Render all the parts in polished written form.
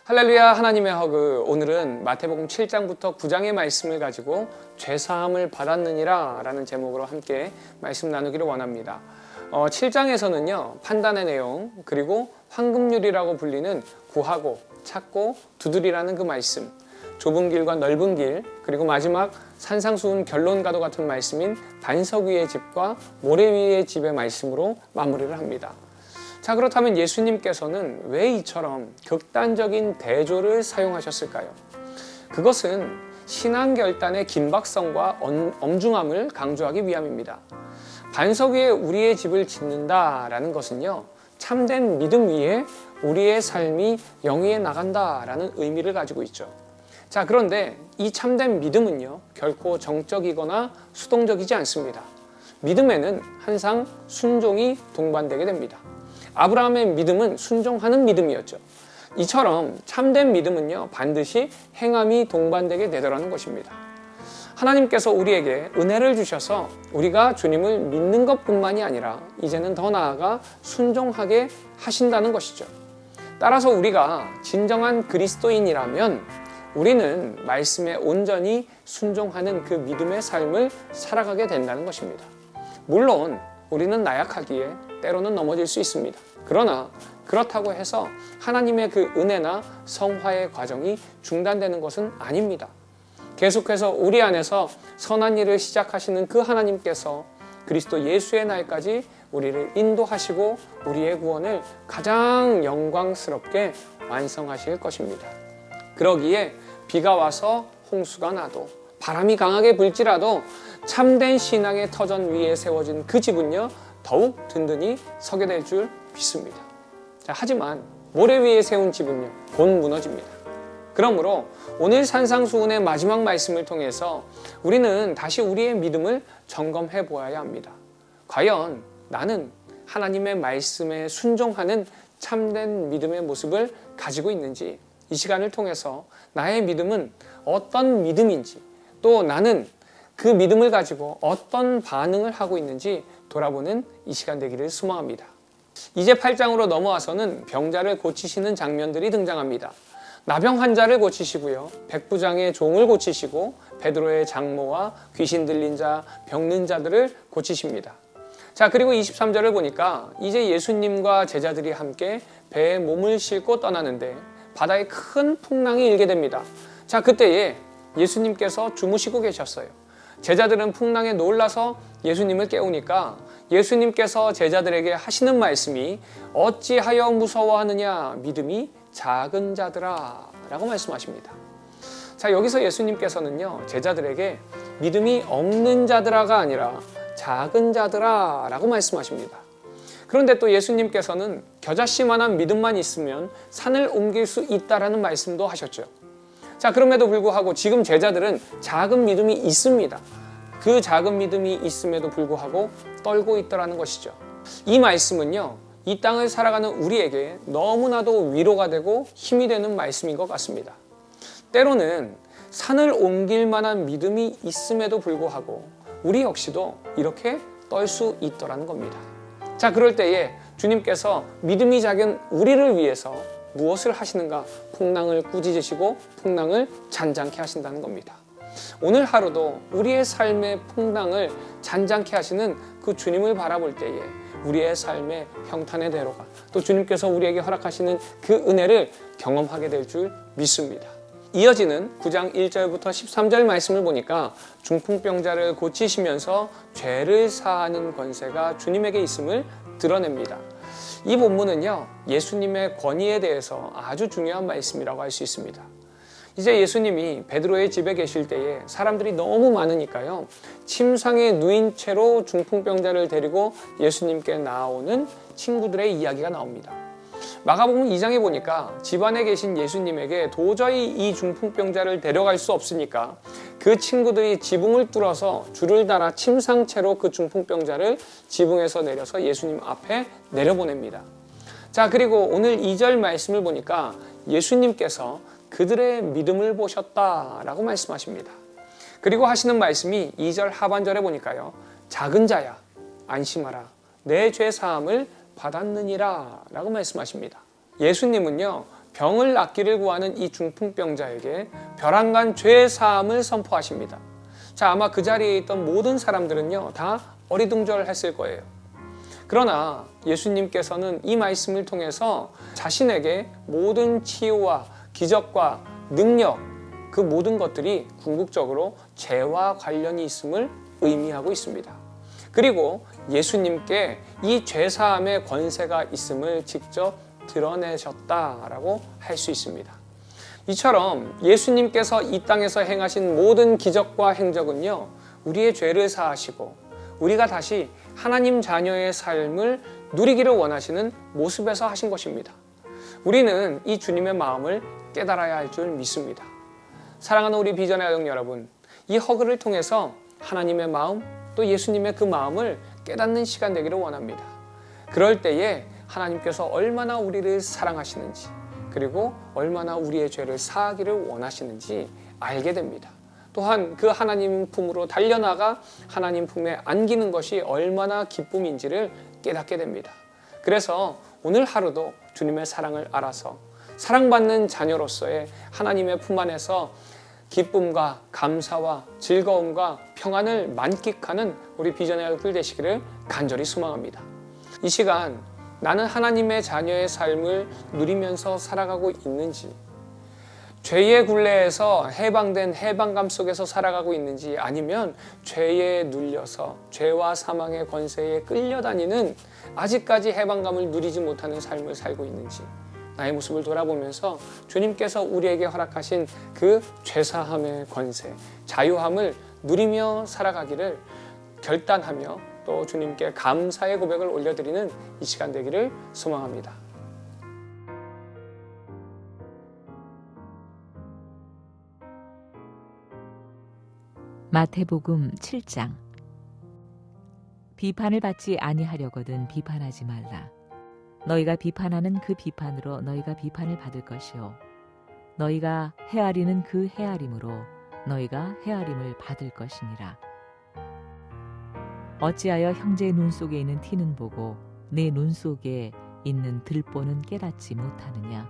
할렐루야, 하나님의 허그. 오늘은 마태복음 7장부터 9장의 말씀을 가지고 죄사함을 받았느니라 라는 제목으로 함께 말씀 나누기를 원합니다. 7장에서는요 판단의 내용, 그리고 황금률이라고 불리는 구하고 찾고 두드리라는 그 말씀, 좁은 길과 넓은 길, 그리고 마지막 산상수훈 결론과도 같은 말씀인 반석 위의 집과 모래 위의 집의 말씀으로 마무리를 합니다. 자, 그렇다면 예수님께서는 왜 이처럼 극단적인 대조를 사용하셨을까요? 그것은 신앙 결단의 긴박성과 엄중함을 강조하기 위함입니다. 반석 위에 우리의 집을 짓는다라는 것은요, 참된 믿음 위에 우리의 삶이 영위해 나간다라는 의미를 가지고 있죠. 자, 그런데 이 참된 믿음은요, 결코 정적이거나 수동적이지 않습니다. 믿음에는 항상 순종이 동반되게 됩니다. 아브라함의 믿음은 순종하는 믿음이었죠. 이처럼 참된 믿음은요, 반드시 행함이 동반되게 되더라는 것입니다. 하나님께서 우리에게 은혜를 주셔서 우리가 주님을 믿는 것뿐만이 아니라 이제는 더 나아가 순종하게 하신다는 것이죠. 따라서 우리가 진정한 그리스도인이라면 우리는 말씀에 온전히 순종하는 그 믿음의 삶을 살아가게 된다는 것입니다. 물론 우리는 나약하기에 때로는 넘어질 수 있습니다. 그러나 그렇다고 해서 하나님의 그 은혜나 성화의 과정이 중단되는 것은 아닙니다. 계속해서 우리 안에서 선한 일을 시작하시는 그 하나님께서 그리스도 예수의 날까지 우리를 인도하시고 우리의 구원을 가장 영광스럽게 완성하실 것입니다. 그러기에 비가 와서 홍수가 나도, 바람이 강하게 불지라도 참된 신앙의 터전 위에 세워진 그 집은요, 더욱 든든히 서게 될 줄 믿습니다. 자, 하지만 모래 위에 세운 집은요, 곧 무너집니다. 그러므로 오늘 산상수훈의 마지막 말씀을 통해서 우리는 다시 우리의 믿음을 점검해 보아야 합니다. 과연 나는 하나님의 말씀에 순종하는 참된 믿음의 모습을 가지고 있는지, 이 시간을 통해서 나의 믿음은 어떤 믿음인지, 또 나는 그 믿음을 가지고 어떤 반응을 하고 있는지 돌아보는 이 시간 되기를 소망합니다. 이제 8장으로 넘어와서는 병자를 고치시는 장면들이 등장합니다. 나병 환자를 고치시고요, 백부장의 종을 고치시고 베드로의 장모와 귀신 들린 자, 병든 자들을 고치십니다. 자, 그리고 23절을 보니까 이제 예수님과 제자들이 함께 배에 몸을 싣고 떠나는데 바다에 큰 풍랑이 일게 됩니다. 자, 그때에 예수님께서 주무시고 계셨어요. 제자들은 풍랑에 놀라서 예수님을 깨우니까 예수님께서 제자들에게 하시는 말씀이 어찌하여 무서워하느냐, 믿음이 작은 자들아 라고 말씀하십니다. 자, 여기서 예수님께서는요, 제자들에게 믿음이 없는 자들아가 아니라 작은 자들아 라고 말씀하십니다. 그런데 또 예수님께서는 겨자씨만한 믿음만 있으면 산을 옮길 수 있다라는 말씀도 하셨죠. 자, 그럼에도 불구하고 지금 제자들은 작은 믿음이 있습니다. 그 작은 믿음이 있음에도 불구하고 떨고 있더라는 것이죠. 이 말씀은요, 이 땅을 살아가는 우리에게 너무나도 위로가 되고 힘이 되는 말씀인 것 같습니다. 때로는 산을 옮길 만한 믿음이 있음에도 불구하고 우리 역시도 이렇게 떨 수 있더라는 겁니다. 자, 그럴 때에 주님께서 믿음이 작은 우리를 위해서 무엇을 하시는가? 풍랑을 꾸짖으시고 풍랑을 잔잔케 하신다는 겁니다. 오늘 하루도 우리의 삶의 풍랑을 잔잔케 하시는 그 주님을 바라볼 때에 우리의 삶의 평탄의 대로가, 또 주님께서 우리에게 허락하시는 그 은혜를 경험하게 될 줄 믿습니다. 이어지는 9장 1절부터 13절 말씀을 보니까 중풍병자를 고치시면서 죄를 사하는 권세가 주님에게 있음을 드러냅니다. 이 본문은요, 예수님의 권위에 대해서 아주 중요한 말씀이라고 할 수 있습니다. 이제 예수님이 베드로의 집에 계실 때에 사람들이 너무 많으니까요, 침상에 누인 채로 중풍병자를 데리고 예수님께 나오는 친구들의 이야기가 나옵니다. 마가복음 2장에 보니까 집안에 계신 예수님에게 도저히 이 중풍병자를 데려갈 수 없으니까 그 친구들이 지붕을 뚫어서 줄을 달아 침상채로 그 중풍병자를 지붕에서 내려서 예수님 앞에 내려보냅니다. 자, 그리고 오늘 2절 말씀을 보니까 예수님께서 그들의 믿음을 보셨다라고 말씀하십니다. 그리고 하시는 말씀이 2절 하반절에 보니까요, 작은 자야 안심하라, 내 죄 사함을 받았느니라 라고 말씀하십니다. 예수님은요, 병을 낫기를 구하는 이 중풍병자에게 벼랑간 죄 사함을 선포하십니다. 자, 아마 그 자리에 있던 모든 사람들은요, 다 어리둥절했을 거예요. 그러나 예수님께서는 이 말씀을 통해서 자신에게 모든 치유와 기적과 능력, 그 모든 것들이 궁극적으로 죄와 관련이 있음을 의미하고 있습니다. 그리고 예수님께 이 죄사함의 권세가 있음을 직접 드러내셨다라고 할 수 있습니다. 이처럼 예수님께서 이 땅에서 행하신 모든 기적과 행적은요, 우리의 죄를 사하시고 우리가 다시 하나님 자녀의 삶을 누리기를 원하시는 모습에서 하신 것입니다. 우리는 이 주님의 마음을 깨달아야 할 줄 믿습니다. 사랑하는 우리 비전의 가족 여러분, 이 허그를 통해서 하나님의 마음, 또 예수님의 그 마음을 깨닫는 시간 되기를 원합니다. 그럴 때에 하나님께서 얼마나 우리를 사랑하시는지, 그리고 얼마나 우리의 죄를 사하기를 원하시는지 알게 됩니다. 또한 그 하나님 품으로 달려나가 하나님 품에 안기는 것이 얼마나 기쁨인지를 깨닫게 됩니다. 그래서 오늘 하루도 주님의 사랑을 알아서 사랑받는 자녀로서의 하나님의 품 안에서 기쁨과 감사와 즐거움과 평안을 만끽하는 우리 비전의 얼굴 되시기를 간절히 소망합니다. 이 시간 나는 하나님의 자녀의 삶을 누리면서 살아가고 있는지, 죄의 굴레에서 해방된 해방감 속에서 살아가고 있는지, 아니면 죄에 눌려서 죄와 사망의 권세에 끌려다니는 아직까지 해방감을 누리지 못하는 삶을 살고 있는지, 나의 모습을 돌아보면서 주님께서 우리에게 허락하신 그 죄사함의 권세, 자유함을 누리며 살아가기를 결단하며 또 주님께 감사의 고백을 올려드리는 이 시간 되기를 소망합니다. 마태복음 7장. 비판을 받지 아니하려거든 비판하지 말라. 너희가 비판하는 그 비판으로 너희가 비판을 받을 것이요 너희가 헤아리는 그 헤아림으로 너희가 헤아림을 받을 것이니라. 어찌하여 형제의 눈 속에 있는 티는 보고 내 눈 속에 있는 들보는 깨닫지 못하느냐.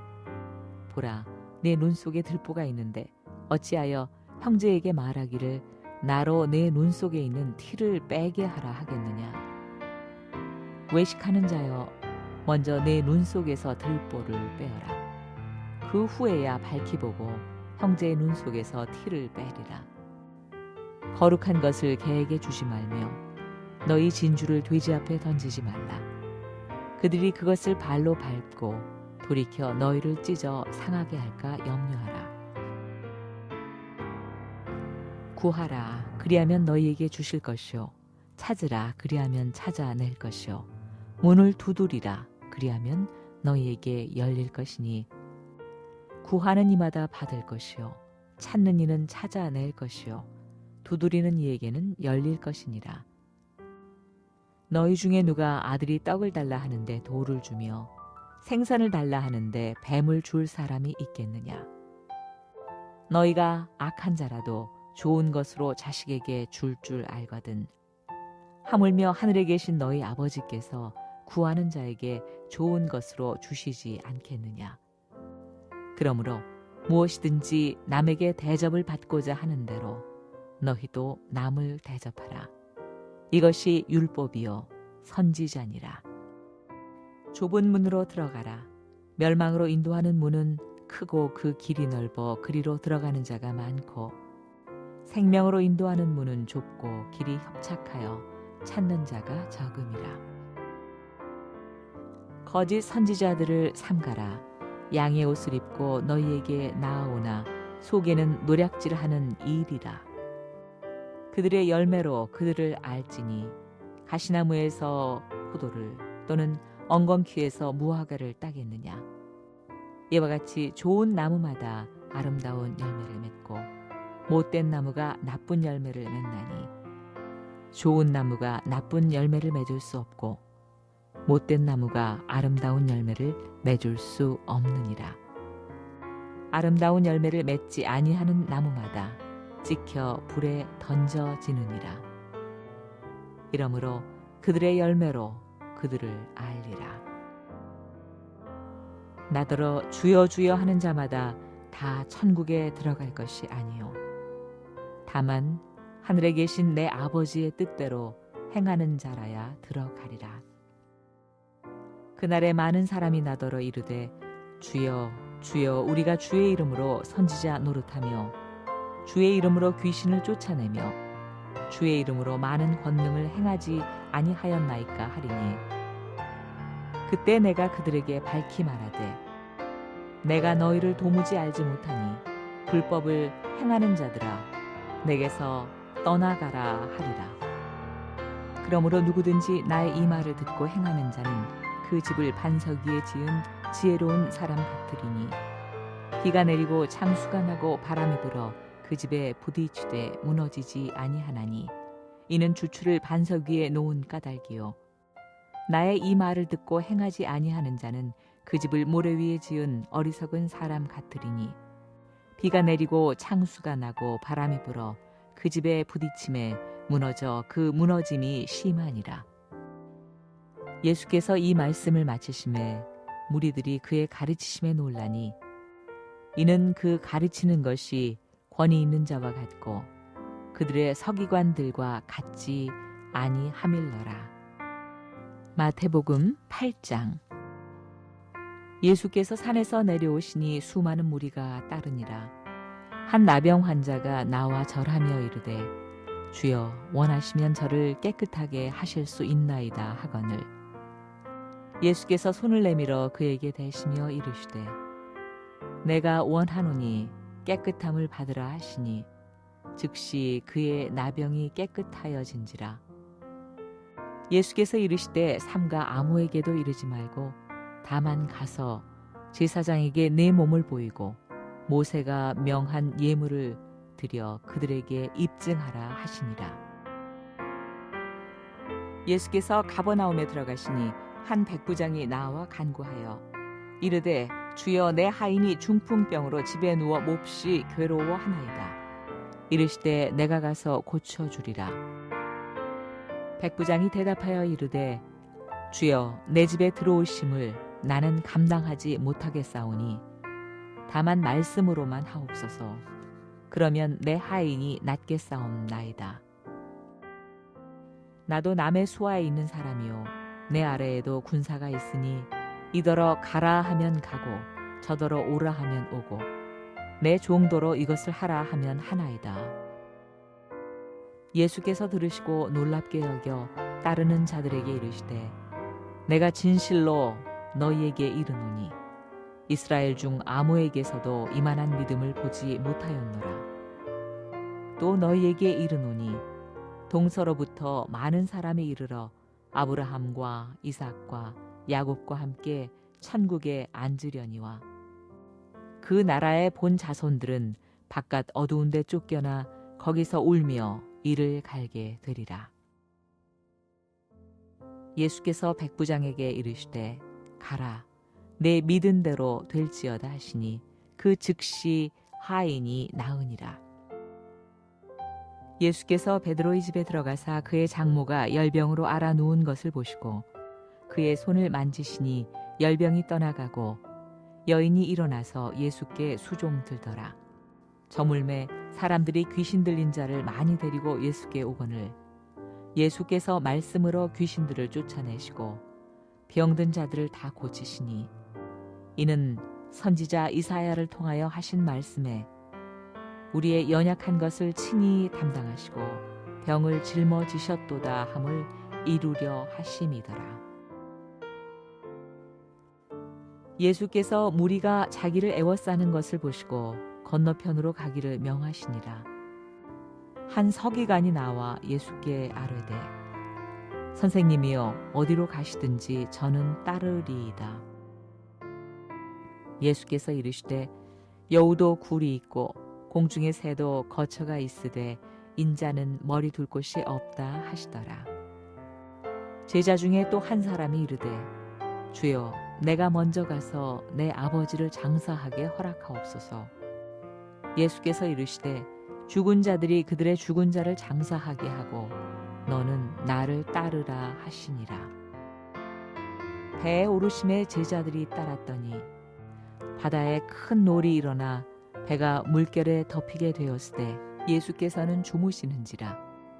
보라, 내 눈 속에 들보가 있는데 어찌하여 형제에게 말하기를 나로 내 눈 속에 있는 티를 빼게 하라 하겠느냐. 외식하는 자여, 먼저 내 눈 속에서 들보를 빼어라. 그 후에야 밝히 보고 형제의 눈 속에서 티를 빼리라. 거룩한 것을 개에게 주지 말며 너희 진주를 돼지 앞에 던지지 말라. 그들이 그것을 발로 밟고 돌이켜 너희를 찢어 상하게 할까 염려하라. 구하라, 그리하면 너희에게 주실 것이요 찾으라, 그리하면 찾아낼 것이요 문을 두드리라, 그리하면 너희에게 열릴 것이니 구하는 이마다 받을 것이요 찾는 이는 찾아낼 것이요 두드리는 이에게는 열릴 것이니라. 너희 중에 누가 아들이 떡을 달라 하는데 돌을 주며 생선을 달라 하는데 뱀을 줄 사람이 있겠느냐. 너희가 악한 자라도 좋은 것으로 자식에게 줄 알거든. 하물며 하늘에 계신 너희 아버지께서 구하는 자에게 좋은 것으로 주시지 않겠느냐. 그러므로 무엇이든지 남에게 대접을 받고자 하는 대로 너희도 남을 대접하라. 이것이 율법이요 선지자니라. 좁은 문으로 들어가라. 멸망으로 인도하는 문은 크고 그 길이 넓어 그리로 들어가는 자가 많고 생명으로 인도하는 문은 좁고 길이 협착하여 찾는 자가 적음이라. 거짓 선지자들을 삼가라. 양의 옷을 입고 너희에게 나아오나 속에는 노략질하는 일이라. 그들의 열매로 그들을 알지니 가시나무에서 포도를 또는 엉겅퀴에서 무화과를 따겠느냐. 이와 같이 좋은 나무마다 아름다운 열매를 맺고 못된 나무가 나쁜 열매를 맺나니 좋은 나무가 나쁜 열매를 맺을 수 없고 못된 나무가 아름다운 열매를 맺을 수 없느니라. 아름다운 열매를 맺지 아니하는 나무마다 찍혀 불에 던져지느니라. 이러므로 그들의 열매로 그들을 알리라. 나더러 주여 주여 하는 자마다 다 천국에 들어갈 것이 아니요 다만 하늘에 계신 내 아버지의 뜻대로 행하는 자라야 들어가리라. 그날에 많은 사람이 나더러 이르되 주여 주여 우리가 주의 이름으로 선지자 노릇하며 주의 이름으로 귀신을 쫓아내며 주의 이름으로 많은 권능을 행하지 아니하였나이까 하리니 그때 내가 그들에게 밝히 말하되 내가 너희를 도무지 알지 못하니 불법을 행하는 자들아 내게서 떠나가라 하리라. 그러므로 누구든지 나의 이 말을 듣고 행하는 자는 그 집을 반석 위에 지은 지혜로운 사람 같으리니 비가 내리고 창수가 나고 바람이 불어 그 집에 부딪히되 무너지지 아니하나니 이는 주추를 반석 위에 놓은 까닭이요 나의 이 말을 듣고 행하지 아니하는 자는 그 집을 모래 위에 지은 어리석은 사람 같으리니 비가 내리고 창수가 나고 바람이 불어 그 집에 부딪힘에 무너져 그 무너짐이 심하니라. 예수께서 이 말씀을 마치심에 무리들이 그의 가르치심에 놀라니 이는 그 가르치는 것이 권위 있는 자와 같고 그들의 서기관들과 같지 아니함일러라. 마태복음 8장. 예수께서 산에서 내려오시니 수많은 무리가 따르니라. 한 나병 환자가 나와 절하며 이르되 주여 원하시면 저를 깨끗하게 하실 수 있나이다 하거늘 예수께서 손을 내밀어 그에게 대시며 이르시되 내가 원하노니 깨끗함을 받으라 하시니 즉시 그의 나병이 깨끗하여진지라. 예수께서 이르시되 삼가 아무에게도 이르지 말고 다만 가서 제사장에게 내 몸을 보이고 모세가 명한 예물을 드려 그들에게 입증하라 하시니라. 예수께서 가버나움에 들어가시니 한 백부장이 나와 간구하여 이르되 주여 내 하인이 중풍병으로 집에 누워 몹시 괴로워하나이다. 이르시되 내가 가서 고쳐주리라. 백부장이 대답하여 이르되 주여 내 집에 들어오심을 나는 감당하지 못하겠사오니 다만 말씀으로만 하옵소서. 그러면 내 하인이 낫겠사옵나이다. 나도 남의 수하에 있는 사람이요 내 아래에도 군사가 있으니 이더러 가라 하면 가고 저더러 오라 하면 오고 내 종도로 이것을 하라 하면 하나이다. 예수께서 들으시고 놀랍게 여겨 따르는 자들에게 이르시되 내가 진실로 너희에게 이르노니 이스라엘 중 아무에게서도 이만한 믿음을 보지 못하였노라. 또 너희에게 이르노니 동서로부터 많은 사람이 이르러 아브라함과 이삭과 야곱과 함께 천국에 앉으려니와 그 나라의 본 자손들은 바깥 어두운 데 쫓겨나 거기서 울며 이를 갈게 되리라. 예수께서 백부장에게 이르시되 가라 내 믿은 대로 될지어다 하시니 그 즉시 하인이 나으니라. 예수께서 베드로의 집에 들어가사 그의 장모가 열병으로 앓아 누운 것을 보시고 그의 손을 만지시니 열병이 떠나가고 여인이 일어나서 예수께 수종들더라. 저물매 사람들이 귀신 들린 자를 많이 데리고 예수께 오거늘 예수께서 말씀으로 귀신들을 쫓아내시고 병든 자들을 다 고치시니 이는 선지자 이사야를 통하여 하신 말씀에 우리의 연약한 것을 친히 담당하시고 병을 짊어지셨도다 함을 이루려 하심이더라. 예수께서 무리가 자기를 애워싸는 것을 보시고 건너편으로 가기를 명하시니라. 한 서기관이 나와 예수께 아뢰되 선생님이여 어디로 가시든지 저는 따르리이다. 예수께서 이르시되 여우도 굴이 있고 공중의 새도 거처가 있으되 인자는 머리 둘 곳이 없다 하시더라. 제자 중에 또 한 사람이 이르되 주여 내가 먼저 가서 내 아버지를 장사하게 허락하옵소서. 예수께서 이르시되 죽은 자들이 그들의 죽은 자를 장사하게 하고 너는 나를 따르라 하시니라. 배에 오르심에 제자들이 따랐더니 바다에 큰 놀이 일어나 배가 물결에 덮이게 되었으되 예수께서는 주무시는지라.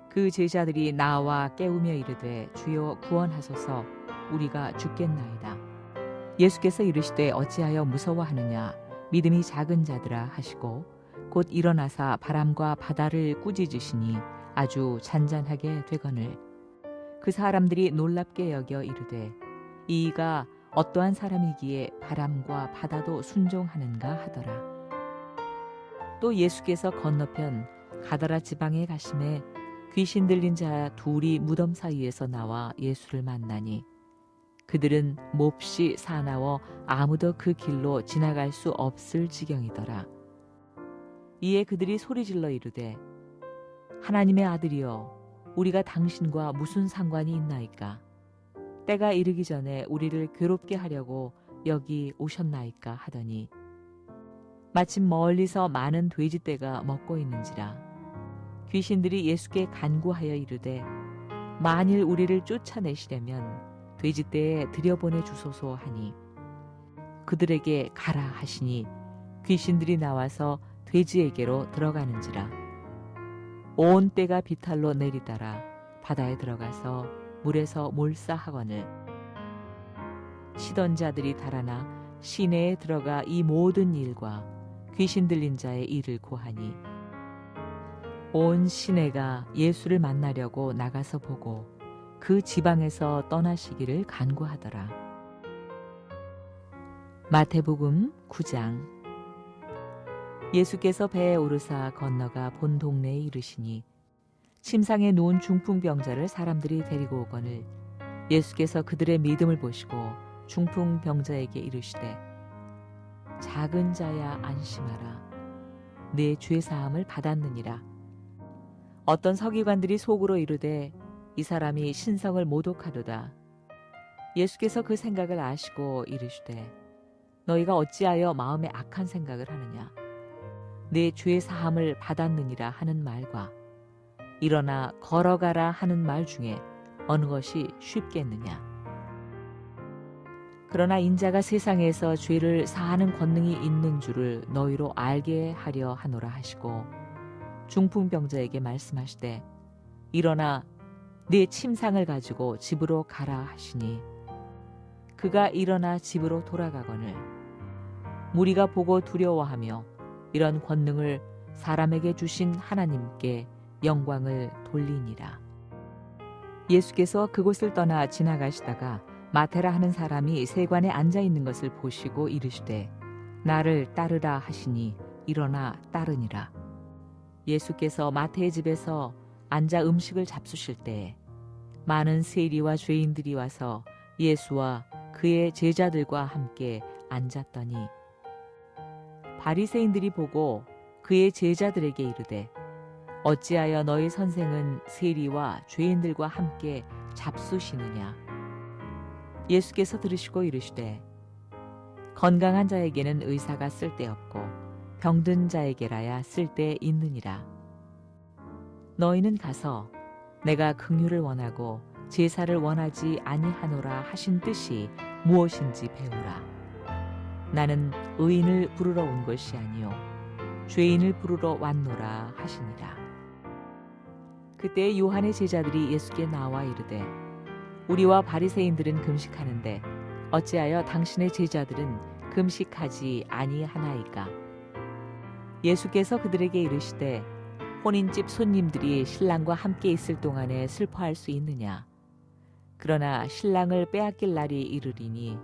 그 제자들이 나와 깨우며 이르되 주여 구원하소서 우리가 죽겠나이다. 예수께서 이르시되 어찌하여 무서워하느냐 믿음이 작은 자들아 하시고 곧 일어나사 바람과 바다를 꾸짖으시니 아주 잔잔하게 되거늘. 그 사람들이 놀랍게 여겨 이르되 이가 어떠한 사람이기에 바람과 바다도 순종하는가 하더라. 또 예수께서 건너편 가다라 지방에 가심에 귀신 들린 자 둘이 무덤 사이에서 나와 예수를 만나니 그들은 몹시 사나워 아무도 그 길로 지나갈 수 없을 지경이더라. 이에 그들이 소리질러 이르되 하나님의 아들이여 우리가 당신과 무슨 상관이 있나이까? 때가 이르기 전에 우리를 괴롭게 하려고 여기 오셨나이까 하더니 마침 멀리서 많은 돼지떼가 먹고 있는지라. 귀신들이 예수께 간구하여 이르되 만일 우리를 쫓아내시려면 돼지떼에 들여보내 주소서 하니 그들에게 가라 하시니 귀신들이 나와서 돼지에게로 들어가는지라. 온 떼가 비탈로 내리따라 바다에 들어가서 물에서 몰사하거늘. 치던 자들이 달아나 시내에 들어가 이 모든 일과 귀신 들린 자의 일을 고하니 온 시내가 예수를 만나려고 나가서 보고 그 지방에서 떠나시기를 간구하더라. 마태복음 9장. 예수께서 배에 오르사 건너가 본 동네에 이르시니 침상에 누운 중풍병자를 사람들이 데리고 오거늘 예수께서 그들의 믿음을 보시고 중풍병자에게 이르시되 작은 자야 안심하라 내 죄 사함을 받았느니라. 어떤 서기관들이 속으로 이르되 이 사람이 신성을 모독하도다. 예수께서 그 생각을 아시고 이르시되 너희가 어찌하여 마음에 악한 생각을 하느냐. 내 죄 사함을 받았느니라 하는 말과 일어나 걸어가라 하는 말 중에 어느 것이 쉽겠느냐. 그러나 인자가 세상에서 죄를 사하는 권능이 있는 줄을 너희로 알게 하려 하노라 하시고 중풍병자에게 말씀하시되 일어나 네 침상을 가지고 집으로 가라 하시니 그가 일어나 집으로 돌아가거늘 무리가 보고 두려워하며 이런 권능을 사람에게 주신 하나님께 영광을 돌리니라. 예수께서 그곳을 떠나 지나가시다가 마테라 하는 사람이 세관에 앉아 있는 것을 보시고 이르시되 나를 따르라 하시니 일어나 따르니라. 예수께서 마태의 집에서 앉아 음식을 잡수실 때에 많은 세리와 죄인들이 와서 예수와 그의 제자들과 함께 앉았더니 바리새인들이 보고 그의 제자들에게 이르되 어찌하여 너희 선생은 세리와 죄인들과 함께 잡수시느냐. 예수께서 들으시고 이르시되 건강한 자에게는 의사가 쓸데없고 병든 자에게라야 쓸데 있느니라. 너희는 가서 내가 긍휼을 원하고 제사를 원하지 아니하노라 하신 뜻이 무엇인지 배우라. 나는 의인을 부르러 온 것이 아니요 죄인을 부르러 왔노라 하시니라. 그때 요한의 제자들이 예수께 나와 이르되 우리와 바리새인들은 금식하는데 어찌하여 당신의 제자들은 금식하지 아니하나이까? 예수께서 그들에게 이르시되 혼인집 손님들이 신랑과 함께 있을 동안에 슬퍼할 수 있느냐? 그러나 신랑을 빼앗길 날이 이르리니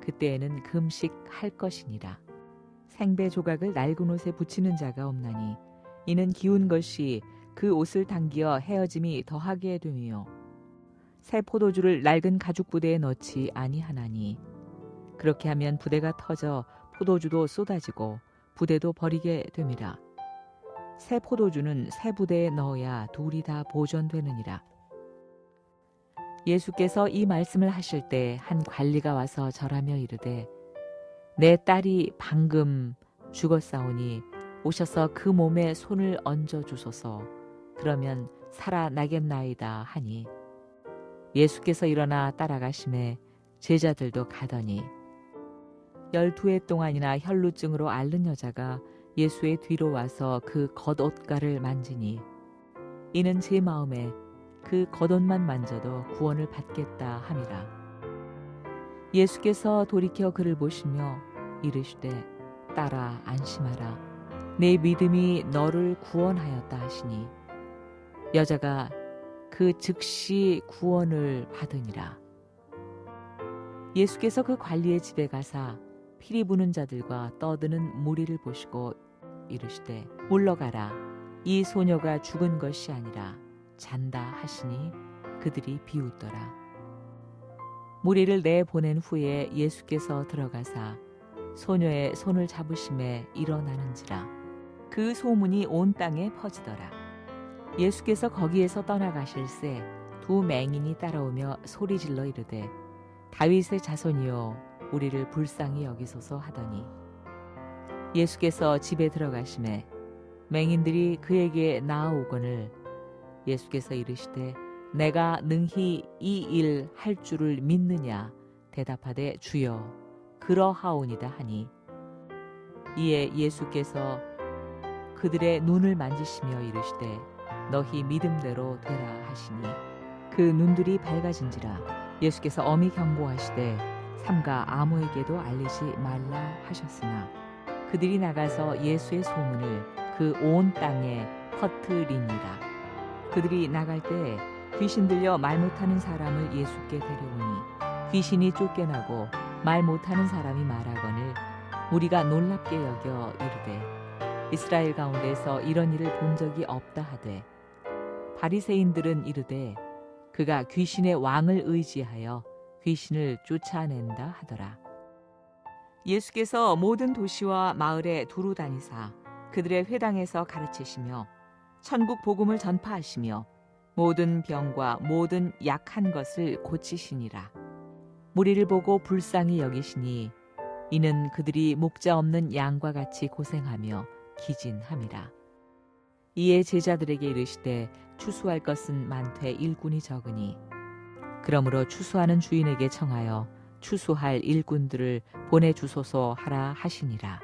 그때에는 금식할 것이니라. 생배 조각을 낡은 옷에 붙이는 자가 없나니 이는 기운 것이 그 옷을 당기어 헤어짐이 더하게 됨이요 새 포도주를 낡은 가죽 부대에 넣지 아니하나니 그렇게 하면 부대가 터져 포도주도 쏟아지고 부대도 버리게 됨이라. 새 포도주는 새 부대에 넣어야 둘이 다 보존되느니라. 예수께서 이 말씀을 하실 때 한 관리가 와서 절하며 이르되 내 딸이 방금 죽었사오니 오셔서 그 몸에 손을 얹어 주소서. 그러면 살아나겠나이다 하니 예수께서 일어나 따라가심에 제자들도 가더니 12해 동안이나 혈루증으로 앓는 여자가 예수의 뒤로 와서 그 겉옷가를 만지니 이는 제 마음에 그 겉옷만 만져도 구원을 받겠다 함이라. 예수께서 돌이켜 그를 보시며 이르시되 딸아 안심하라 내 믿음이 너를 구원하였다 하시니 여자가 그 즉시 구원을 받으니라. 예수께서 그 관리의 집에 가사 피리 부는 자들과 떠드는 무리를 보시고 이르시되 물러가라 이 소녀가 죽은 것이 아니라 잔다 하시니 그들이 비웃더라. 무리를 내보낸 후에 예수께서 들어가사 소녀의 손을 잡으심에 일어나는지라. 그 소문이 온 땅에 퍼지더라. 예수께서 거기에서 떠나가실새 두 맹인이 따라오며 소리질러 이르되 다윗의 자손이여 우리를 불쌍히 여기소서 하더니 예수께서 집에 들어가심에 맹인들이 그에게 나아오거늘 예수께서 이르시되 내가 능히 이 일 할 줄을 믿느냐 대답하되 주여 그러하오니다 하니 이에 예수께서 그들의 눈을 만지시며 이르시되 너희 믿음대로 되라 하시니 그 눈들이 밝아진지라. 예수께서 엄히 경고하시되 삼가 아무에게도 알리지 말라 하셨으나 그들이 나가서 예수의 소문을 그 온 땅에 퍼뜨리니라. 그들이 나갈 때에 귀신 들려 말 못하는 사람을 예수께 데려오니 귀신이 쫓겨나고 말 못하는 사람이 말하거늘 우리가 놀랍게 여겨 이르되 이스라엘 가운데서 이런 일을 본 적이 없다 하되 바리새인들은 이르되 그가 귀신의 왕을 의지하여 귀신을 쫓아낸다 하더라. 예수께서 모든 도시와 마을에 두루 다니사 그들의 회당에서 가르치시며 천국 복음을 전파하시며 모든 병과 모든 약한 것을 고치시니라. 무리를 보고 불쌍히 여기시니 이는 그들이 목자 없는 양과 같이 고생하며 기진함이라. 이에 제자들에게 이르시되 추수할 것은 많되 일꾼이 적으니 그러므로 추수하는 주인에게 청하여 추수할 일꾼들을 보내주소서 하라 하시니라.